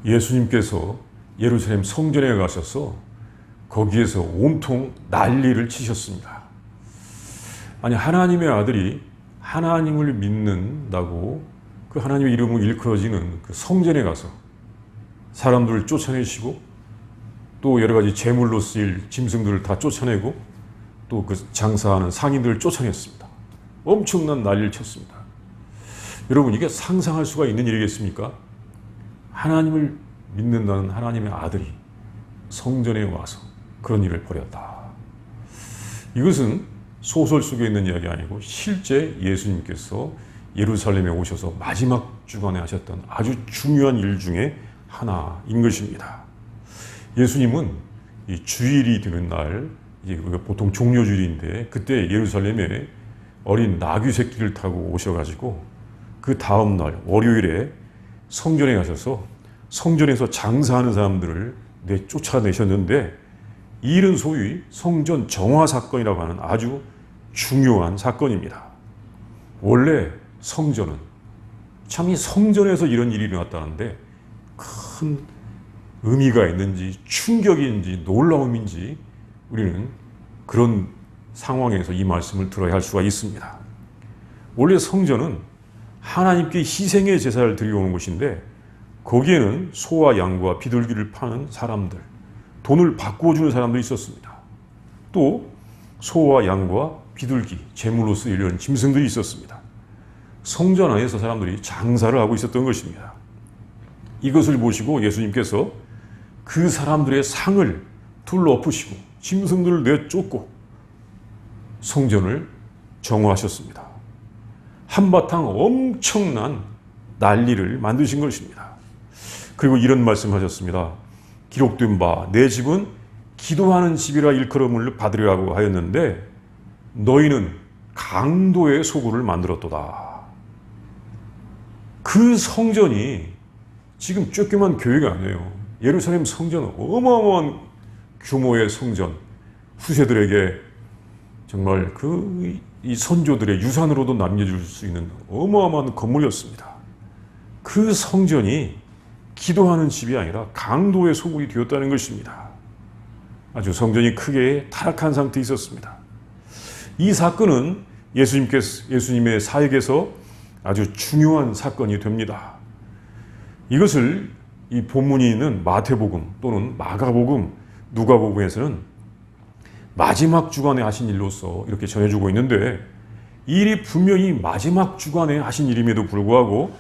예수님께서 예루살렘 성전에 가셔서 거기에서 온통 난리를 치셨습니다. 아니, 하나님의 아들이 하나님을 믿는다고 그 하나님의 이름을 일컬어지는 그 성전에 가서 사람들을 쫓아내시고 또 여러 가지 제물로 쓰일 짐승들을 다 쫓아내고 또 그 장사하는 상인들을 쫓아냈습니다. 엄청난 난리를 쳤습니다. 여러분, 이게 상상할 수가 있는 일이겠습니까? 하나님을 믿는다는 하나님의 아들이 성전에 와서 그런 일을 벌였다. 이것은 소설 속에 있는 이야기 아니고 실제 예수님께서 예루살렘에 오셔서 마지막 주간에 하셨던 아주 중요한 일 중에 하나인 것입니다. 예수님은 이 주일이 되는 날, 이제 보통 종료주일인데 그때 예루살렘에 어린 나귀 새끼를 타고 오셔가지고 그 다음 날 월요일에 성전에 가셔서 성전에서 장사하는 사람들을 쫓아내셨는데, 이 일은 소위 성전 정화 사건이라고 하는 아주 중요한 사건입니다. 원래 성전은 참 이 성전에서 이런 일이 일어났다는데 큰 의미가 있는지 충격인지 놀라움인지 우리는 그런 상황에서 이 말씀을 들어야 할 수가 있습니다. 원래 성전은 하나님께 희생의 제사를 드리려는 곳인데 거기에는 소와 양과 비둘기를 파는 사람들, 돈을 바꾸어주는 사람들이 있었습니다. 또 소와 양과 비둘기, 제물로 쓰이려는 짐승들이 있었습니다. 성전 안에서 사람들이 장사를 하고 있었던 것입니다. 이것을 보시고 예수님께서 그 사람들의 상을 둘러엎으시고 짐승들을 내쫓고 성전을 정화하셨습니다. 한바탕 엄청난 난리를 만드신 것입니다. 그리고 이런 말씀하셨습니다. 기록된 바 내 집은 기도하는 집이라 일컬음을 받으리라고 하였는데 너희는 강도의 소굴을 만들었도다. 그 성전이 지금 조그만 교회가 아니에요. 예루살렘 성전은 어마어마한 규모의 성전, 후세들에게 정말 이 선조들의 유산으로도 남겨줄 수 있는 어마어마한 건물이었습니다. 그 성전이 기도하는 집이 아니라 강도의 소굴이 되었다는 것입니다. 아주 성전이 크게 타락한 상태에 있었습니다. 이 사건은 예수님의 사역에서 아주 중요한 사건이 됩니다. 이것을 이 본문이 있는 마태복음 또는 마가복음, 누가복음에서는 마지막 주간에 하신 일로서 이렇게 전해주고 있는데, 이 일이 분명히 마지막 주간에 하신 일임에도 불구하고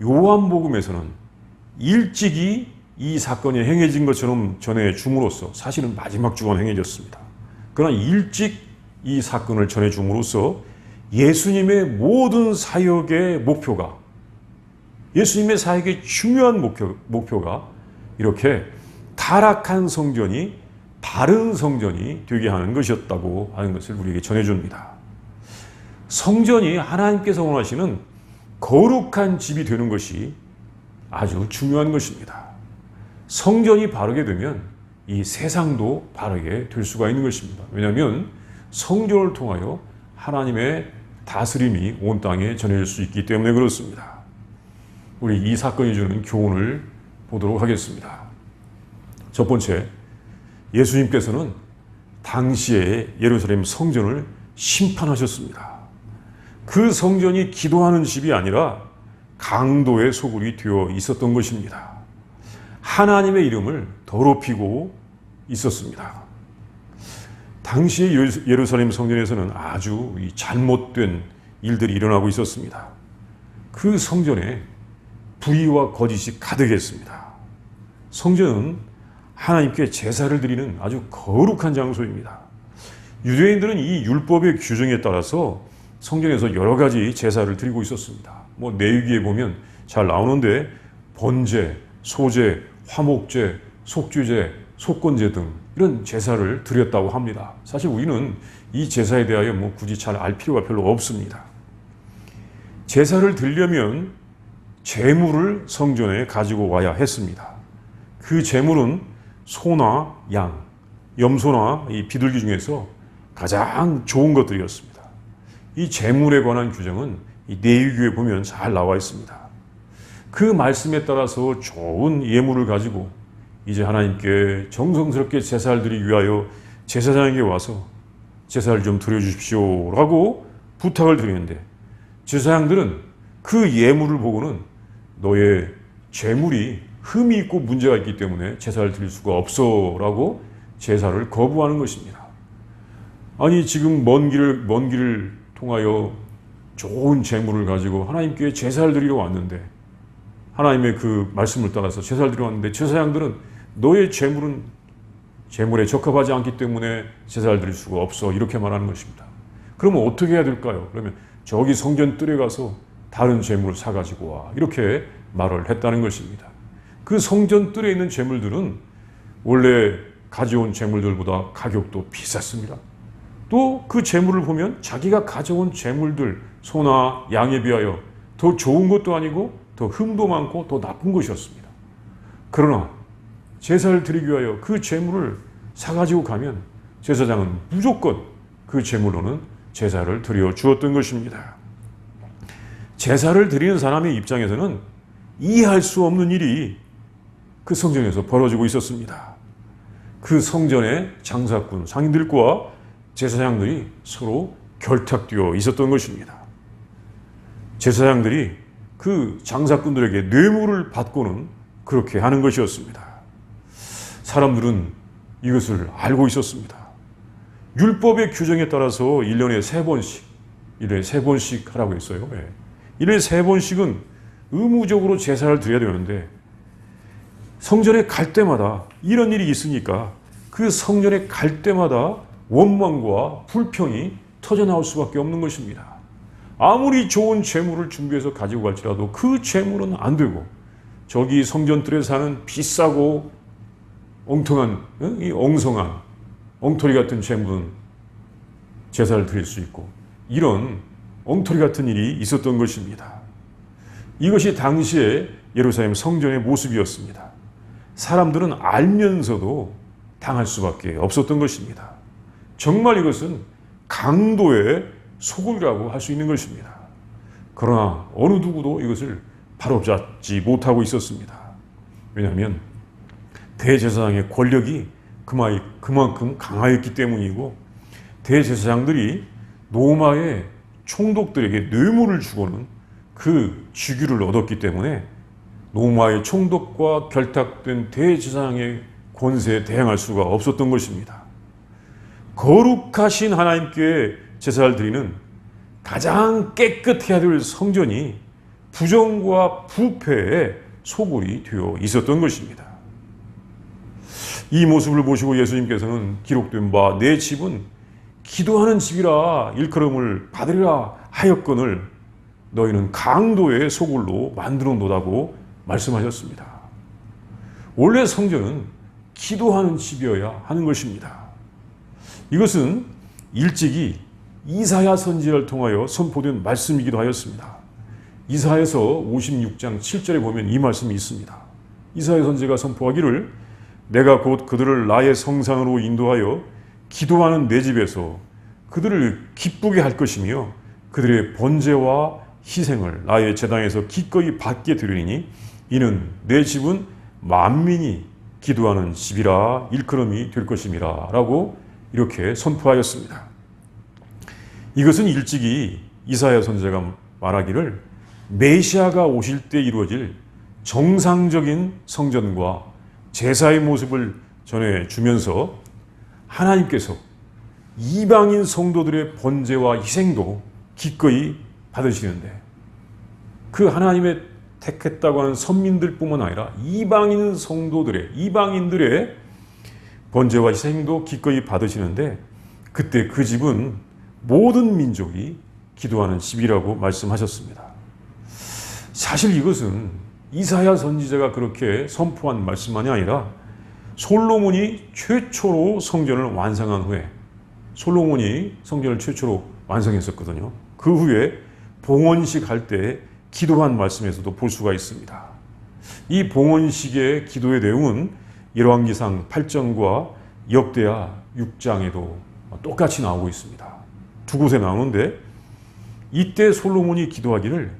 요한복음에서는 일찍이 이 사건이 행해진 것처럼 전해줌으로써 사실은 마지막 주간에 행해졌습니다. 그러나 일찍 이 사건을 전해줌으로써 예수님의 모든 사역의 목표가, 예수님의 사역의 중요한 목표가 이렇게 타락한 성전이 바른 성전이 되게 하는 것이었다고 하는 것을 우리에게 전해줍니다. 성전이 하나님께서 원하시는 거룩한 집이 되는 것이 아주 중요한 것입니다. 성전이 바르게 되면 이 세상도 바르게 될 수가 있는 것입니다. 왜냐하면 성전을 통하여 하나님의 다스림이 온 땅에 전해질 수 있기 때문에 그렇습니다. 우리 이 사건이 주는 교훈을 보도록 하겠습니다. 첫 번째, 예수님께서는 당시에 예루살렘 성전을 심판하셨습니다. 그 성전이 기도하는 집이 아니라 강도의 소굴이 되어 있었던 것입니다. 하나님의 이름을 더럽히고 있었습니다. 당시의 예루살렘 성전에서는 아주 잘못된 일들이 일어나고 있었습니다. 그 성전에 불의와 거짓이 가득했습니다. 성전은 하나님께 제사를 드리는 아주 거룩한 장소입니다. 유대인들은 이 율법의 규정에 따라서 성전에서 여러 가지 제사를 드리고 있었습니다. 내위기에 보면 잘 나오는데 번제, 소제, 화목제, 속죄제, 속건제 등 이런 제사를 드렸다고 합니다. 사실 우리는 이 제사에 대하여 굳이 잘 알 필요가 별로 없습니다. 제사를 드리려면 제물을 성전에 가지고 와야 했습니다. 그 제물은 소나 양, 염소나 이 비둘기 중에서 가장 좋은 것들이었습니다. 이 제물에 관한 규정은 이 레위기에 보면 잘 나와 있습니다. 그 말씀에 따라서 좋은 예물을 가지고 이제 하나님께 정성스럽게 제사를 드리기 위하여 제사장에게 와서 제사를 좀 드려주십시오 라고 부탁을 드리는데, 제사장들은 그 예물을 보고는 너의 재물이 흠이 있고 문제가 있기 때문에 제사를 드릴 수가 없어 라고 제사를 거부하는 것입니다. 아니, 지금 먼 길을 통하여 좋은 재물을 가지고 하나님께 제사를 드리러 왔는데, 하나님의 그 말씀을 따라서 제사를 드리러 왔는데, 제사장들은 너의 재물에 적합하지 않기 때문에 제사를 드릴 수가 없어 이렇게 말하는 것입니다. 그러면 어떻게 해야 될까요? 그러면 저기 성전 뜰에 가서 다른 재물을 사가지고 와 이렇게 말을 했다는 것입니다. 그 성전 뜰에 있는 재물들은 원래 가져온 재물들보다 가격도 비쌌습니다. 또 그 재물을 보면 자기가 가져온 재물들, 소나 양에 비하여 더 좋은 것도 아니고 더 흠도 많고 더 나쁜 것이었습니다. 그러나 제사를 드리기 위하여 그 재물을 사가지고 가면 제사장은 무조건 그 재물로는 제사를 드려 주었던 것입니다. 제사를 드리는 사람의 입장에서는 이해할 수 없는 일이 그 성전에서 벌어지고 있었습니다. 그 성전의 장사꾼, 상인들과 제사장들이 서로 결탁되어 있었던 것입니다. 제사장들이 그 장사꾼들에게 뇌물을 받고는 그렇게 하는 것이었습니다. 사람들은 이것을 알고 있었습니다. 율법의 규정에 따라서 1년에 3번씩 하라고 했어요. 1년에 3번씩은 의무적으로 제사를 드려야 되는데, 성전에 갈 때마다 이런 일이 있으니까 그 성전에 갈 때마다 원망과 불평이 터져나올 수밖에 없는 것입니다. 아무리 좋은 재물을 준비해서 가지고 갈지라도 그 재물은 안 되고, 저기 성전뜰에 사는 비싸고 엉뚱한, 이 엉성한 엉터리 같은 재물은 제사를 드릴 수 있고, 이런 엉터리 같은 일이 있었던 것입니다. 이것이 당시에 예루살렘 성전의 모습이었습니다. 사람들은 알면서도 당할 수밖에 없었던 것입니다. 정말 이것은 강도의 소굴이라고 할 수 있는 것입니다. 그러나 어느 누구도 이것을 바로잡지 못하고 있었습니다. 왜냐하면 대제사장의 권력이 그만큼 강하였기 때문이고, 대제사장들이 로마의 총독들에게 뇌물을 주고는 그 직위를 얻었기 때문에 로마의 총독과 결탁된 대제사장의 권세에 대항할 수가 없었던 것입니다. 거룩하신 하나님께 제사를 드리는 가장 깨끗해야 될 성전이 부정과 부패의 소굴이 되어 있었던 것입니다. 이 모습을 보시고 예수님께서는 기록된 바 내 집은 기도하는 집이라 일컬음을 받으리라 하였거늘 너희는 강도의 소굴로 만들어 놓다고 말씀하셨습니다. 원래 성전은 기도하는 집이어야 하는 것입니다. 이것은 일찍이 이사야 선지자를 통하여 선포된 말씀이기도 하였습니다. 이사야서 56장 7절에 보면 이 말씀이 있습니다. 이사야 선지자가 선포하기를 내가 곧 그들을 나의 성산으로 인도하여 기도하는 내 집에서 그들을 기쁘게 할 것이며 그들의 번제와 희생을 나의 제단에서 기꺼이 받게 드리니 이는 내 집은 만민이 기도하는 집이라 일컬음이 될 것임이라 라고 이렇게 선포하였습니다. 이것은 일찍이 이사야 선지자가 말하기를 메시아가 오실 때 이루어질 정상적인 성전과 제사의 모습을 전해주면서 하나님께서 이방인 성도들의 번제와 희생도 기꺼이 받으시는데, 그 하나님의 택했다고 하는 선민들뿐만 아니라 이방인들의 번제와 희생도 기꺼이 받으시는데, 그때 그 집은 모든 민족이 기도하는 집이라고 말씀하셨습니다. 사실 이것은 이사야 선지자가 그렇게 선포한 말씀만이 아니라 솔로몬이 최초로 성전을 완성한 후에, 솔로몬이 성전을 최초로 완성했었거든요. 그 후에 봉헌식 할 때 기도한 말씀에서도 볼 수가 있습니다. 이 봉헌식의 기도의 내용은 열왕기상 8장과 역대하 6장에도 똑같이 나오고 있습니다. 두 곳에 나오는데, 이때 솔로몬이 기도하기를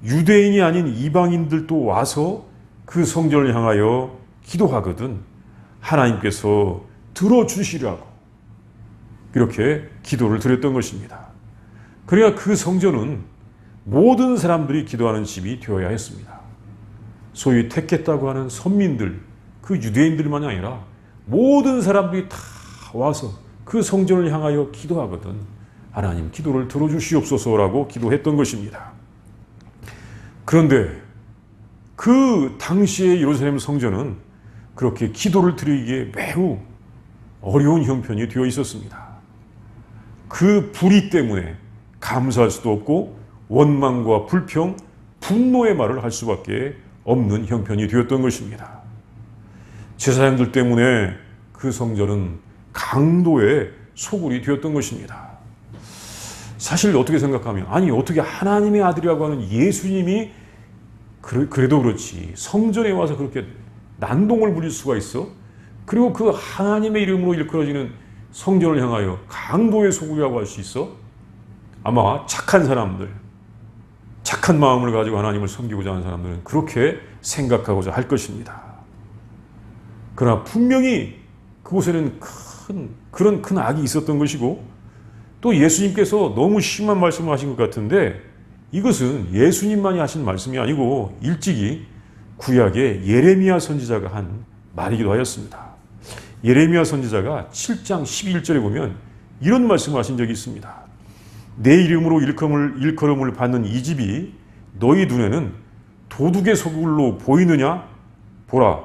유대인이 아닌 이방인들도 와서 그 성전을 향하여 기도하거든 하나님께서 들어주시라고 이렇게 기도를 드렸던 것입니다. 그러니까 그 성전은 모든 사람들이 기도하는 집이 되어야 했습니다. 소위 택했다고 하는 선민들, 그 유대인들만이 아니라 모든 사람들이 다 와서 그 성전을 향하여 기도하거든 하나님 기도를 들어주시옵소서라고 기도했던 것입니다. 그런데 그 당시의 예루살렘 성전은 그렇게 기도를 드리기에 매우 어려운 형편이 되어 있었습니다. 그 불의 때문에 감사할 수도 없고 원망과 불평, 분노의 말을 할 수밖에 없는 형편이 되었던 것입니다. 제사장들 때문에 그 성전은 강도의 소굴이 되었던 것입니다. 사실 어떻게 생각하면 아니 어떻게 하나님의 아들이라고 하는 예수님이 그래도 그렇지 성전에 와서 그렇게 난동을 부릴 수가 있어? 그리고 그 하나님의 이름으로 일컬어지는 성전을 향하여 강도의 소굴이라고 할 수 있어? 아마 착한 사람들, 착한 마음을 가지고 하나님을 섬기고자 하는 사람들은 그렇게 생각하고자 할 것입니다. 그러나 분명히 그곳에는 그런 큰 악이 있었던 것이고 또 예수님께서 너무 심한 말씀을 하신 것 같은데 이것은 예수님만이 하신 말씀이 아니고 일찍이 구약의 예레미야 선지자가 한 말이기도 하였습니다. 예레미야 선지자가 7장 11절에 보면 이런 말씀을 하신 적이 있습니다. 내 이름으로 일컬음을 받는 이 집이 너희 눈에는 도둑의 소굴로 보이느냐? 보라,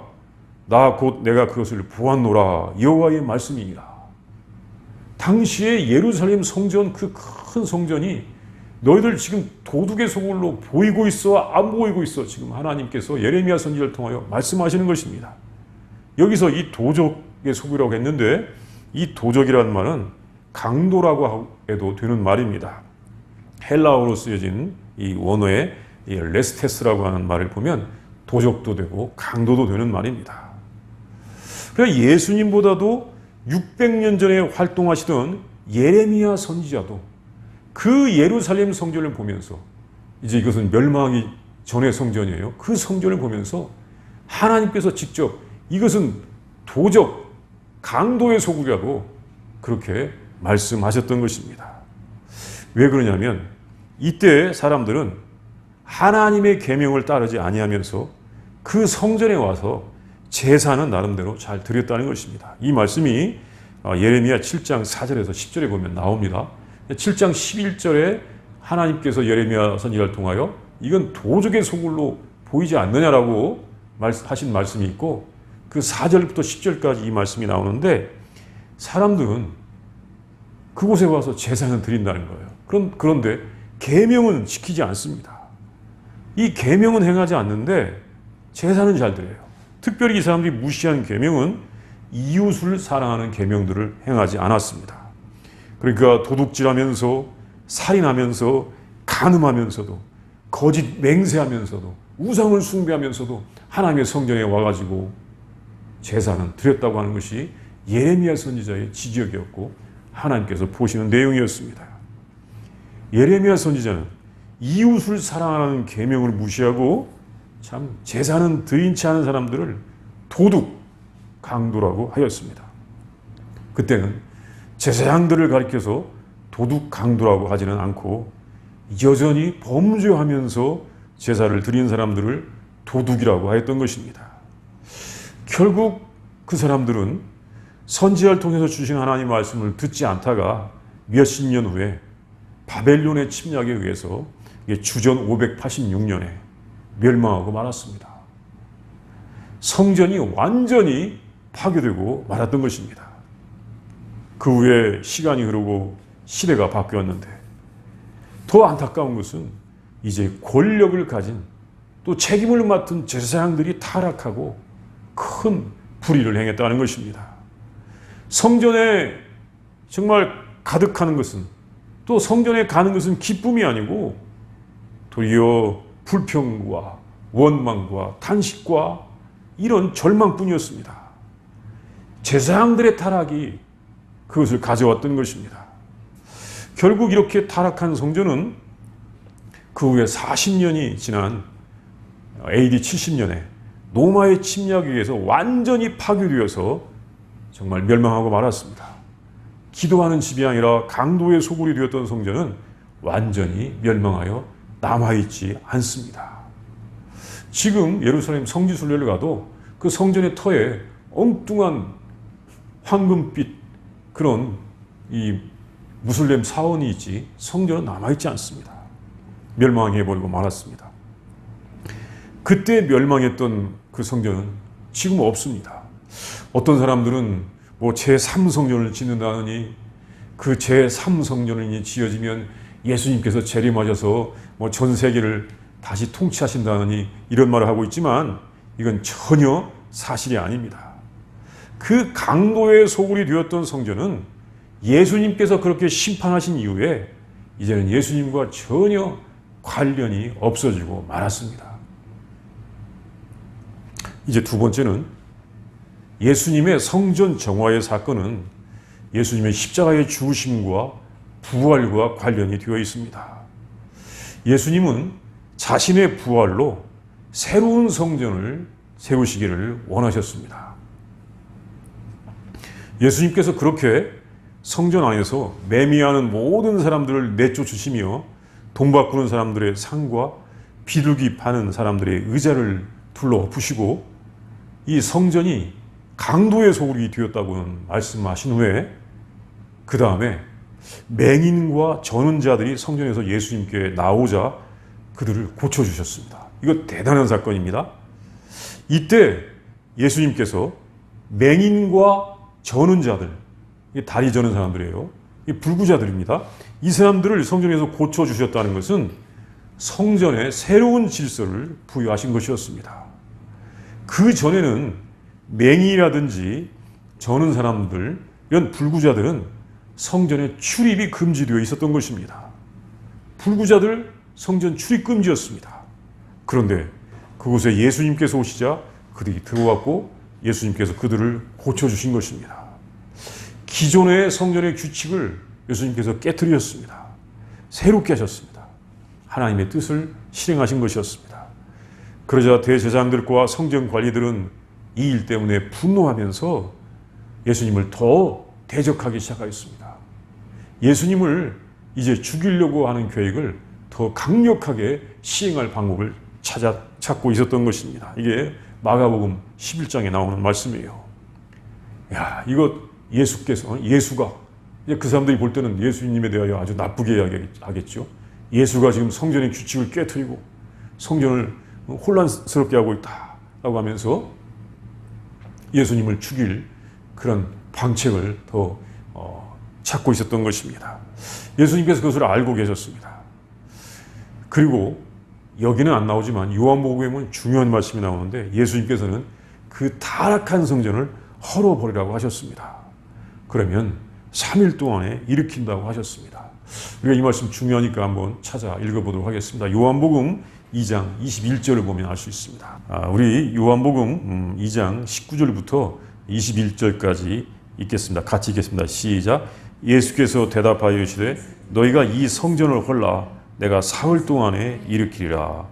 나 곧 내가 그것을 보았노라. 여호와의 말씀이니라. 당시에 예루살렘 성전, 그 큰 성전이 너희들 지금 도둑의 소굴로 보이고 있어? 안 보이고 있어? 지금 하나님께서 예레미야 선지자를 통하여 말씀하시는 것입니다. 여기서 이 도적의 소굴이라고 했는데 이 도적이라는 말은 강도라고 해도 되는 말입니다. 헬라어로 쓰여진 이 원어의 레스테스라고 하는 말을 보면 도적도 되고 강도도 되는 말입니다. 그러니까 예수님보다도 600년 전에 활동하시던 예레미야 선지자도 그 예루살렘 성전을 보면서 이제 이것은 멸망하기 전의 성전이에요. 그 성전을 보면서 하나님께서 직접 이것은 도적, 강도의 소굴이라고 그렇게 말씀하셨던 것입니다. 왜 그러냐면 이때 사람들은 하나님의 계명을 따르지 아니하면서 그 성전에 와서 제사는 나름대로 잘 드렸다는 것입니다. 이 말씀이 예레미야 7장 4절에서 10절에 보면 나옵니다. 7장 11절에 하나님께서 예레미야 선지자를 통하여 이건 도적의 소굴로 보이지 않느냐라고 하신 말씀이 있고 그 4절부터 10절까지 이 말씀이 나오는데 사람들은 그곳에 와서 제사는 드린다는 거예요. 그런데 계명은 지키지 않습니다. 이 계명은 행하지 않는데 제사는 잘 드려요. 특별히 이 사람들이 무시한 계명은 이웃을 사랑하는 계명들을 행하지 않았습니다. 그러니까 도둑질하면서 살인하면서 간음하면서도 거짓 맹세하면서도 우상을 숭배하면서도 하나님의 성전에 와가지고 제사는 드렸다고 하는 것이 예레미야 선지자의 지적이었고 하나님께서 보시는 내용이었습니다. 예레미야 선지자는 이웃을 사랑하는 계명을 무시하고 참 제사는 드린 채 하는 사람들을 도둑, 강도라고 하였습니다. 그때는 제사장들을 가리켜서 도둑, 강도라고 하지는 않고 여전히 범죄하면서 제사를 드린 사람들을 도둑이라고 하였던 것입니다. 결국 그 사람들은 선지자를 통해서 주신 하나님의 말씀을 듣지 않다가 몇십 년 후에 바벨론의 침략에 의해서 주전 586년에 멸망하고 말았습니다. 성전이 완전히 파괴되고 말았던 것입니다. 그 후에 시간이 흐르고 시대가 바뀌었는데 더 안타까운 것은 이제 권력을 가진 또 책임을 맡은 제사장들이 타락하고 큰 불의를 행했다는 것입니다. 성전에 정말 가득하는 것은 또 성전에 가는 것은 기쁨이 아니고 도리어 불평과 원망과 탄식과 이런 절망뿐이었습니다. 제사장들의 타락이 그것을 가져왔던 것입니다. 결국 이렇게 타락한 성전은 그 후에 40년이 지난 AD 70년에 로마의 침략에 의해서 완전히 파괴되어서 정말 멸망하고 말았습니다. 기도하는 집이 아니라 강도의 소굴이 되었던 성전은 완전히 멸망하여 남아있지 않습니다. 지금 예루살렘 성지순례를 가도 그 성전의 터에 엉뚱한 황금빛 그런 이 무슬림 사원이 있지 성전은 남아있지 않습니다. 멸망해버리고 말았습니다. 그때 멸망했던 그 성전은 지금 없습니다. 어떤 사람들은 뭐 제3성전을 짓는다느니 그 제3성전이 지어지면 예수님께서 재림하셔서 뭐 전 세계를 다시 통치하신다느니 이런 말을 하고 있지만 이건 전혀 사실이 아닙니다. 그 강도의 소굴이 되었던 성전은 예수님께서 그렇게 심판하신 이후에 이제는 예수님과 전혀 관련이 없어지고 말았습니다. 이제 두 번째는 예수님의 성전 정화의 사건은 예수님의 십자가의 죽으심과 부활과 관련이 되어 있습니다. 예수님은 자신의 부활로 새로운 성전을 세우시기를 원하셨습니다. 예수님께서 그렇게 성전 안에서 매미하는 모든 사람들을 내쫓으시며 돈 바꾸는 사람들의 상과 비둘기 파는 사람들의 의자를 둘러 엎으시고 이 성전이 강도의 소굴이 되었다고는 말씀하신 후에 그 다음에 맹인과 저는 자들이 성전에서 예수님께 나오자 그들을 고쳐주셨습니다. 이거 대단한 사건입니다. 이때 예수님께서 맹인과 저는 자들, 다리 저는 사람들이에요. 불구자들입니다. 이 사람들을 성전에서 고쳐주셨다는 것은 성전에 새로운 질서를 부여하신 것이었습니다. 그 전에는 맹인이라든지 저는 사람들, 이런 불구자들은 성전에 출입이 금지되어 있었던 것입니다. 불구자들 성전 출입 금지였습니다. 그런데 그곳에 예수님께서 오시자 그들이 들어왔고 예수님께서 그들을 고쳐주신 것입니다. 기존의 성전의 규칙을 예수님께서 깨뜨리셨습니다. 새롭게 하셨습니다. 하나님의 뜻을 실행하신 것이었습니다. 그러자 대제사장들과 성전 관리들은 이 일 때문에 분노하면서 예수님을 더 대적하기 시작하였습니다. 예수님을 이제 죽이려고 하는 계획을 더 강력하게 시행할 방법을 찾고 있었던 것입니다. 이게 마가복음 11장에 나오는 말씀이에요. 야, 이거 예수가 이제 그 사람들이 볼 때는 예수님에 대하여 아주 나쁘게 하겠죠. 예수가 지금 성전의 규칙을 깨트리고 성전을 혼란스럽게 하고 있다라고 하면서 예수님을 죽일 그런 방책을 더 찾고 있었던 것입니다. 예수님께서 그것을 알고 계셨습니다. 그리고 여기는 안 나오지만 요한복음에는 중요한 말씀이 나오는데 예수님께서는 그 타락한 성전을 헐어버리라고 하셨습니다. 그러면 3일 동안에 일으킨다고 하셨습니다. 우리가 이 말씀 중요하니까 한번 찾아 읽어보도록 하겠습니다. 요한복음 2장 21절을 보면 알 수 있습니다. 우리 요한복음 2장 19절부터 21절까지 읽겠습니다. 같이 읽겠습니다. 시작. 예수께서 대답하여 이르시되 너희가 이 성전을 헐라 내가 사흘 동안에 일으키리라.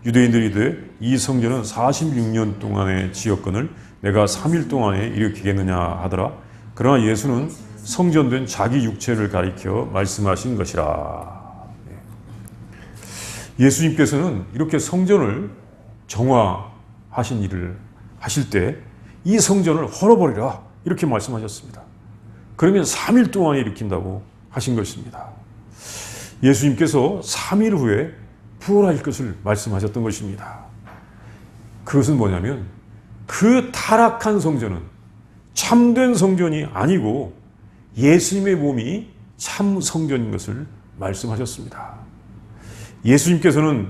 유대인들이 이르되 이 성전은 46년 동안의 지었거늘 내가 3일 동안에 일으키겠느냐 하더라. 그러나 예수는 성전된 자기 육체를 가리켜 말씀하신 것이라. 예수님께서는 이렇게 성전을 정화하신 일을 하실 때 이 성전을 헐어버리라 이렇게 말씀하셨습니다. 그러면 3일 동안에 일으킨다고 하신 것입니다. 예수님께서 3일 후에 부활할 것을 말씀하셨던 것입니다. 그것은 뭐냐면 그 타락한 성전은 참된 성전이 아니고 예수님의 몸이 참 성전인 것을 말씀하셨습니다. 예수님께서는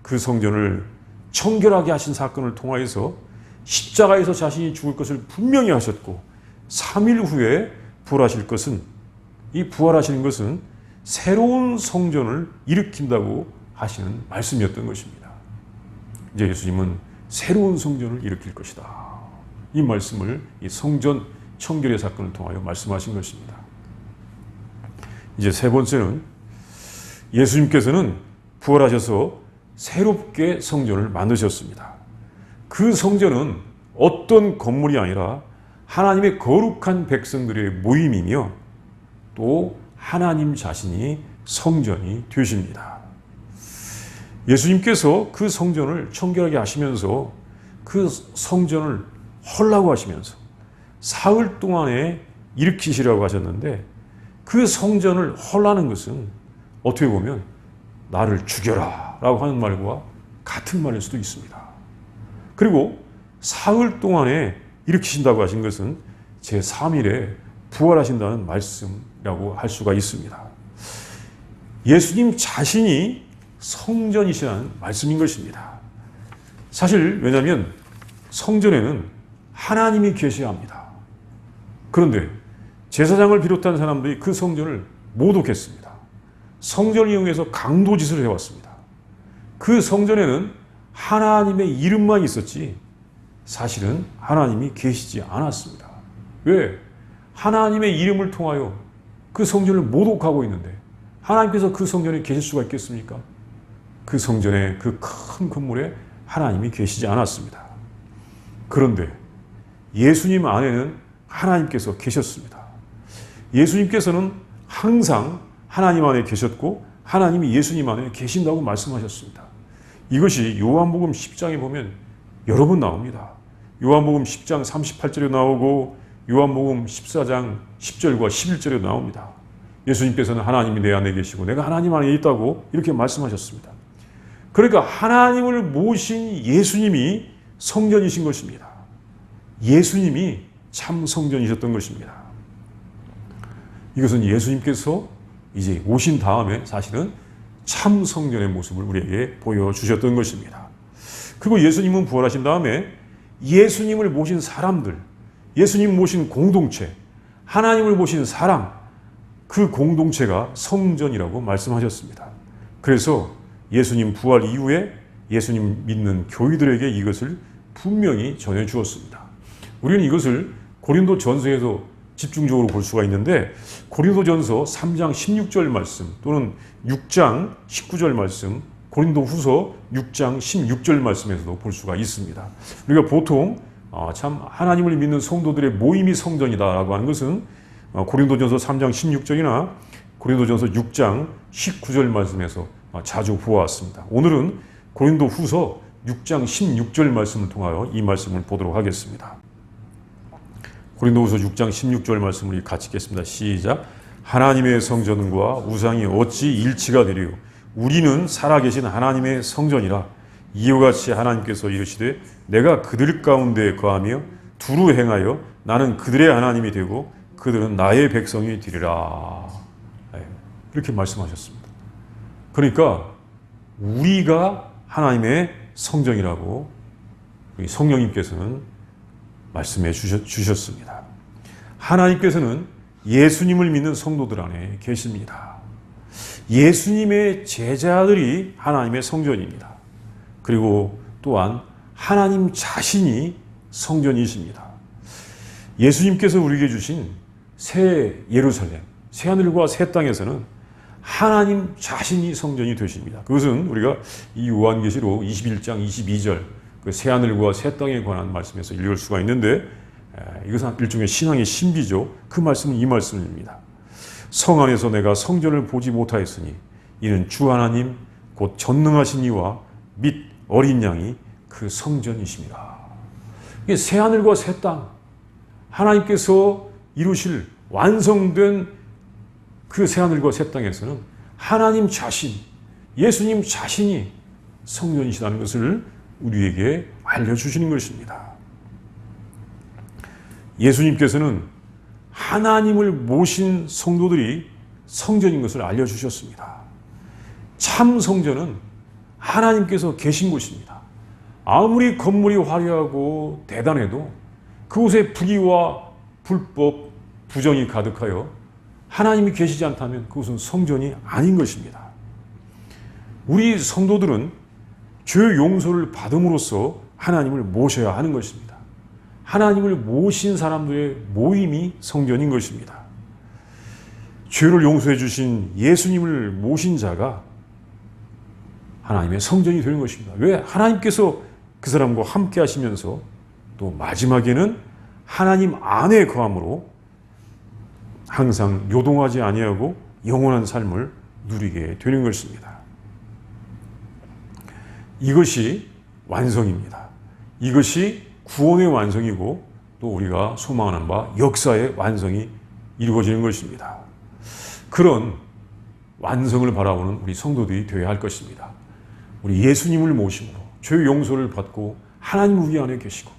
그 성전을 청결하게 하신 사건을 통하여서 십자가에서 자신이 죽을 것을 분명히 하셨고 3일 후에 부활하실 것은 이 부활하시는 것은 새로운 성전을 일으킨다고 하시는 말씀이었던 것입니다. 이제 예수님은 새로운 성전을 일으킬 것이다. 이 말씀을 이 성전 청결의 사건을 통하여 말씀하신 것입니다. 이제 세 번째는 예수님께서는 부활하셔서 새롭게 성전을 만드셨습니다. 그 성전은 어떤 건물이 아니라 하나님의 거룩한 백성들의 모임이며 또 하나님 자신이 성전이 되십니다. 예수님께서 그 성전을 청결하게 하시면서 그 성전을 헐라고 하시면서 사흘 동안에 일으키시라고 하셨는데 그 성전을 헐라는 것은 어떻게 보면 나를 죽여라 라고 하는 말과 같은 말일 수도 있습니다. 그리고 사흘 동안에 일으키신다고 하신 것은 제3일에 부활하신다는 말씀이라고 할 수가 있습니다. 예수님 자신이 성전이시라는 말씀인 것입니다. 사실 왜냐하면 성전에는 하나님이 계셔야 합니다. 그런데 제사장을 비롯한 사람들이 그 성전을 모독했습니다. 성전을 이용해서 강도짓을 해왔습니다. 그 성전에는 하나님의 이름만 있었지 사실은 하나님이 계시지 않았습니다. 왜? 하나님의 이름을 통하여 그 성전을 모독하고 있는데 하나님께서 그 성전에 계실 수가 있겠습니까? 그 성전에 그 큰 건물에 하나님이 계시지 않았습니다. 그런데 예수님 안에는 하나님께서 계셨습니다. 예수님께서는 항상 하나님 안에 계셨고 하나님이 예수님 안에 계신다고 말씀하셨습니다. 이것이 요한복음 10장에 보면 여러 번 나옵니다. 요한복음 10장 38절에 나오고 요한복음 14장 10절과 11절에 나옵니다. 예수님께서는 하나님이 내 안에 계시고 내가 하나님 안에 있다고 이렇게 말씀하셨습니다. 그러니까 하나님을 모신 예수님이 성전이신 것입니다. 예수님이 참 성전이셨던 것입니다. 이것은 예수님께서 이제 오신 다음에 사실은 참 성전의 모습을 우리에게 보여주셨던 것입니다. 그리고 예수님은 부활하신 다음에 예수님을 모신 사람들, 예수님 모신 공동체, 하나님을 모신 사람, 그 공동체가 성전이라고 말씀하셨습니다. 그래서 예수님 부활 이후에 예수님 믿는 교회들에게 이것을 분명히 전해주었습니다. 우리는 이것을 고린도 전서에서 집중적으로 볼 수가 있는데 고린도전서 3장 16절 말씀 또는 6장 19절 말씀, 고린도 후서 6장 16절 말씀에서도 볼 수가 있습니다. 우리가 보통 참 하나님을 믿는 성도들의 모임이 성전이다라고 하는 것은 고린도전서 3장 16절이나 고린도전서 6장 19절 말씀에서 자주 보아왔습니다. 오늘은 고린도 후서 6장 16절 말씀을 통하여 이 말씀을 보도록 하겠습니다. 고린도후서 6장 16절 말씀을 같이 읽겠습니다. 시작. 하나님의 성전과 우상이 어찌 일치가 되리요? 우리는 살아계신 하나님의 성전이라. 이와 같이 하나님께서 이르시되 내가 그들 가운데 거하며 두루 행하여 나는 그들의 하나님이 되고 그들은 나의 백성이 되리라. 이렇게 말씀하셨습니다. 그러니까 우리가 하나님의 성전이라고 성령님께서는 말씀해 주셨습니다. 하나님께서는 예수님을 믿는 성도들 안에 계십니다. 예수님의 제자들이 하나님의 성전입니다. 그리고 또한 하나님 자신이 성전이십니다. 예수님께서 우리에게 주신 새 예루살렘, 새 하늘과 새 땅에서는 하나님 자신이 성전이 되십니다. 그것은 우리가 이 요한계시록 21장 22절 그 새 하늘과 새 땅에 관한 말씀에서 읽을 수가 있는데 이것은 일종의 신앙의 신비죠. 그 말씀은 이 말씀입니다. 성 안에서 내가 성전을 보지 못하였으니 이는 주 하나님 곧 전능하신 이와 및 어린 양이 그 성전이십니다. 이게 새 하늘과 새 땅, 하나님께서 이루실 완성된 그 새 하늘과 새 땅에서는 하나님 자신, 예수님 자신이 성전이시라는 것을 우리에게 알려주시는 것입니다. 예수님께서는 하나님을 모신 성도들이 성전인 것을 알려주셨습니다. 참 성전은 하나님께서 계신 곳입니다. 아무리 건물이 화려하고 대단해도 그곳에 불의와 불법, 부정이 가득하여 하나님이 계시지 않다면 그것은 성전이 아닌 것입니다. 우리 성도들은 죄 용서를 받음으로써 하나님을 모셔야 하는 것입니다. 하나님을 모신 사람들의 모임이 성전인 것입니다. 죄를 용서해 주신 예수님을 모신 자가 하나님의 성전이 되는 것입니다. 왜? 하나님께서 그 사람과 함께 하시면서 또 마지막에는 하나님 안에 거함으로 항상 요동하지 아니하고 영원한 삶을 누리게 되는 것입니다. 이것이 완성입니다. 이것이 구원의 완성이고 또 우리가 소망하는 바 역사의 완성이 이루어지는 것입니다. 그런 완성을 바라보는 우리 성도들이 되어야 할 것입니다. 우리 예수님을 모심으로 죄 용서를 받고 하나님 우리 안에 계시고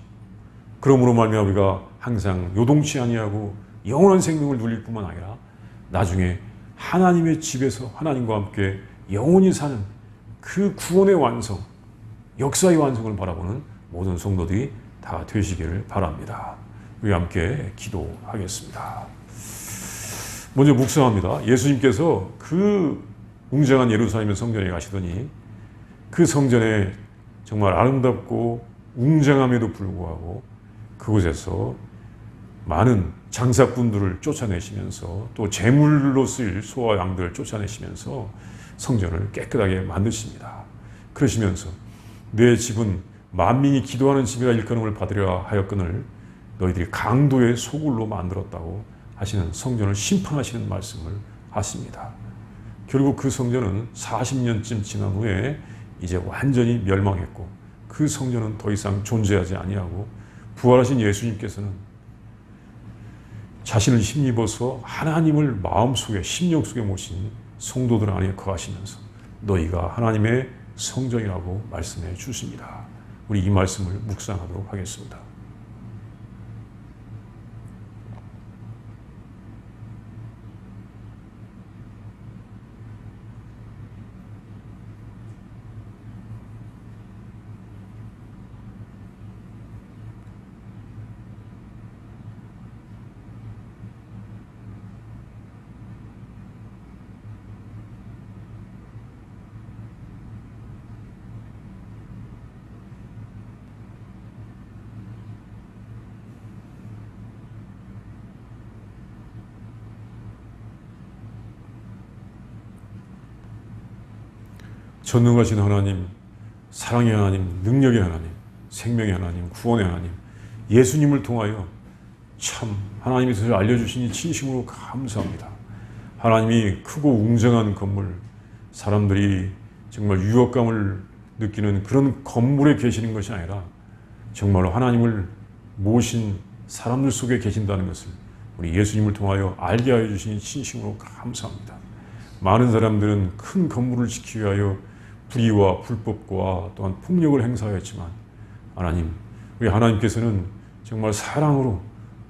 그러므로 말미암아 우리가 항상 요동치 아니하고 영원한 생명을 누릴 뿐만 아니라 나중에 하나님의 집에서 하나님과 함께 영원히 사는 그 구원의 완성, 역사의 완성을 바라보는 모든 성도들이 다 되시기를 바랍니다. 우리 함께 기도하겠습니다. 먼저 묵상합니다. 예수님께서 그 웅장한 예루살렘 성전에 가시더니 그 성전에 정말 아름답고 웅장함에도 불구하고 그곳에서 많은 장사꾼들을 쫓아내시면서 또 제물로 쓰일 소와 양들을 쫓아내시면서 성전을 깨끗하게 만드십니다. 그러시면서 내 집은 만민이 기도하는 집이라 일컬음을 받으려 하였거늘 너희들이 강도의 소굴로 만들었다고 하시는 성전을 심판하시는 말씀을 하십니다. 결국 그 성전은 40년쯤 지난 후에 이제 완전히 멸망했고 그 성전은 더 이상 존재하지 아니하고 부활하신 예수님께서는 자신을 힘입어서 하나님을 마음속에 심령 속에 모신 성도들 안에 거하시면서 너희가 하나님의 성전이라고 말씀해 주십니다. 우리 이 말씀을 묵상하도록 하겠습니다. 전능하신 하나님, 사랑의 하나님, 능력의 하나님, 생명의 하나님, 구원의 하나님, 예수님을 통하여 참 하나님의 뜻을 알려주시니 진심으로 감사합니다. 하나님이 크고 웅장한 건물, 사람들이 정말 유혹감을 느끼는 그런 건물에 계시는 것이 아니라 정말로 하나님을 모신 사람들 속에 계신다는 것을 우리 예수님을 통하여 알게 하여 주시니 진심으로 감사합니다. 많은 사람들은 큰 건물을 지키기 위하여 불의와 불법과 또한 폭력을 행사하였지만 하나님, 우리 하나님께서는 정말 사랑으로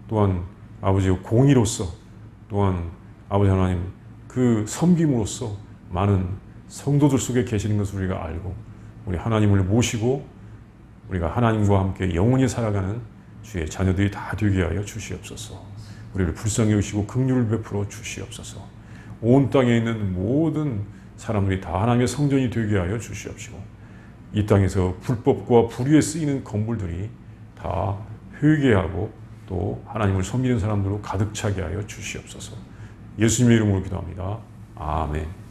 또한 아버지의 공의로서 또한 아버지 하나님 그 섬김으로써 많은 성도들 속에 계시는 것을 우리가 알고 우리 하나님을 모시고 우리가 하나님과 함께 영원히 살아가는 주의 자녀들이 다 되게 하여 주시옵소서. 우리를 불쌍히 여기시고 긍휼을 베풀어 주시옵소서. 온 땅에 있는 모든 사람들이 다 하나님의 성전이 되게 하여 주시옵시고 이 땅에서 불법과 불의에 쓰이는 건물들이 다 회개하고 또 하나님을 섬기는 사람들로 가득 차게 하여 주시옵소서. 예수님의 이름으로 기도합니다. 아멘.